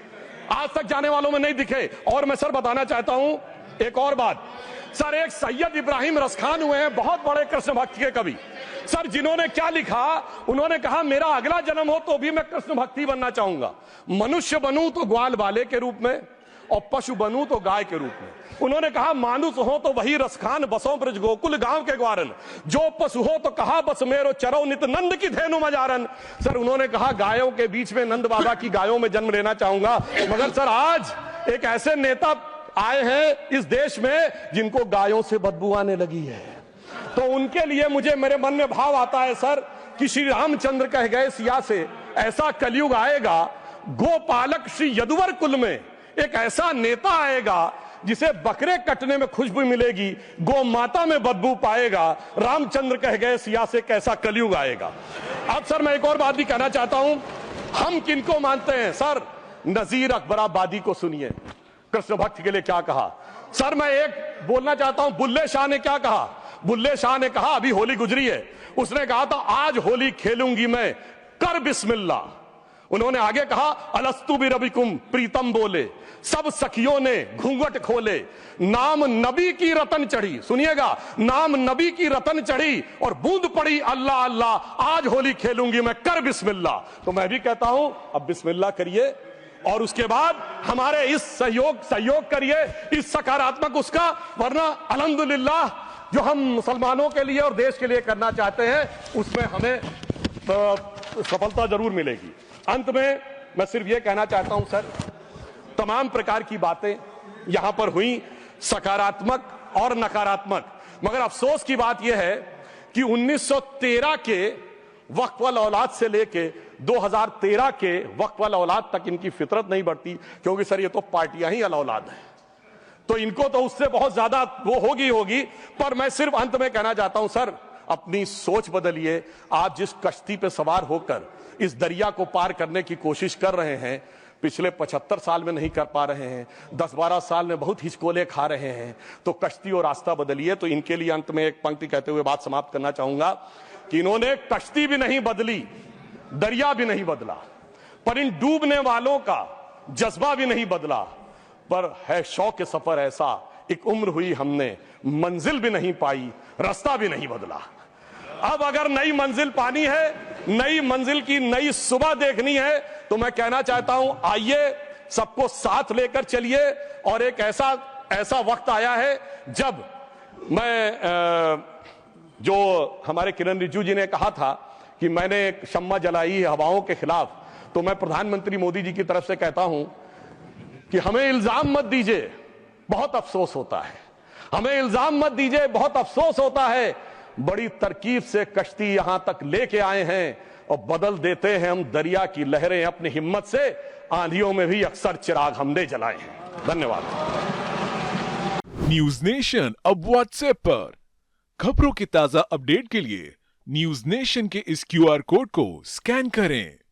आज तक जाने वालों में नहीं दिखे। और मैं सर बताना चाहता हूं एक और बात, सर एक सैयद इब्राहिम रसखान हुए हैं, बहुत बड़े कृष्ण भक्त के कवि। सर जिन्होंने क्या लिखा, उन्होंने कहा मेरा अगला जन्म हो तो भी मैं कृष्ण भक्ति बनना चाहूंगा। मनुष्य बनूं तो ग्वाल बाले के रूप में, और पशु बनूं तो गाय के रूप में। उन्होंने कहा मानुस हो तो वही रसखान, बसों ब्रज गोकुल गांव के ग्वारन, जो पशु हो तो कहा बस मेरो चरो नित नंद की धेनु मजारन। सर उन्होंने कहा गायों के बीच में नंद बाबा की गायों में जन्म लेना चाहूंगा। मगर सर आज एक ऐसे नेता आए हैं इस देश में जिनको गायों से बदबू आने लगी है, तो उनके लिए मुझे मेरे मन में भाव आता है सर कि श्री रामचंद्र कह गए सिया से, ऐसा कलयुग आएगा गोपालक श्री यदुवर कुल में एक ऐसा नेता आएगा जिसे बकरे कटने में खुशबू मिलेगी, गौ माता में बदबू पाएगा। रामचंद्र कह गए सिया से कैसा कलयुग आएगा। अब सर मैं एक और बात भी कहना चाहता हूं, हम किनको मानते हैं सर? नजीर अकबराबादी को सुनिए, कृष्ण भक्त के लिए क्या कहा। सर मैं एक बोलना चाहता हूं, बुल्ले शाह ने क्या कहा? बुल्ले शाह ने कहा, अभी होली गुजरी है, उसने कहा था आज होली खेलूंगी मैं, कर बिस्मिल्लाह। उन्होंने आगे कहा, अलस्तु भी रबिकुम, प्रीतम बोले, सब सखियों ने घूंघट खोले, नाम नबी की रतन चढ़ी, सुनिएगा, नाम नबी की रतन चढ़ी और बूंद पड़ी अल्लाह अल्लाह, आज होली खेलूंगी मैं, कर बिस्मिल्लाह। तो मैं भी कहता हूं अब बिस्मिल्लाह करिए और उसके बाद हमारे इस सहयोग करिए, इस सकारात्मक उसका, वरना अल्हम्दुलिल्लाह जो हम मुसलमानों के लिए और देश के लिए करना चाहते हैं उसमें हमें सफलता जरूर मिलेगी। अंत में मैं सिर्फ यह कहना चाहता हूं सर, तमाम प्रकार की बातें यहां पर हुई, सकारात्मक और नकारात्मक, मगर अफसोस की बात यह है कि 1913 के वक्फ वाल औलाद से लेके 2013 के वक्फ वाल औलाद तक इनकी फितरत नहीं बढ़ती, क्योंकि सर ये तो पार्टियां ही अल औलाद हैं, तो इनको तो उससे बहुत ज्यादा वो होगी। पर मैं सिर्फ अंत में कहना चाहता हूं सर, अपनी सोच बदलिए। आप जिस कश्ती पे सवार होकर इस दरिया को पार करने की कोशिश कर रहे हैं, पिछले 75 साल में नहीं कर पा रहे हैं, 10-12 साल में बहुत हिचकोले खा रहे हैं, तो कश्ती और रास्ता बदलिए। तो इनके लिए अंत में एक पंक्ति कहते हुए बात समाप्त करना चाहूंगा कि इन्होंने कश्ती भी नहीं बदली, दरिया भी नहीं बदला, पर इन डूबने वालों का जज्बा भी नहीं बदला, पर है शौक के सफर ऐसा, एक उम्र हुई हमने, मंजिल भी नहीं पाई, रास्ता भी नहीं बदला। अब अगर नई मंजिल पानी है, नई मंजिल की नई सुबह देखनी है, तो मैं कहना चाहता हूं आइए सबको साथ लेकर चलिए। और एक ऐसा वक्त आया है जब मैं जो हमारे किरण रिजिजू जी ने कहा था कि मैंने एक शम्मा जलाई है हवाओं के खिलाफ, तो मैं प्रधानमंत्री मोदी जी की तरफ से कहता हूं कि हमें इल्जाम मत दीजिए, बहुत अफसोस होता है, हमें इल्जाम मत दीजिए, बहुत अफसोस होता है। बड़ी तरकीब से कश्ती यहां तक लेके आए हैं और बदल देते हैं हम दरिया की लहरें अपनी हिम्मत से, आंधियों में भी अक्सर चिराग हमने जलाए हैं। धन्यवाद। न्यूज नेशन अब व्हाट्सएप पर खबरों की ताजा अपडेट के लिए न्यूज नेशन के इस QR कोड को स्कैन करें।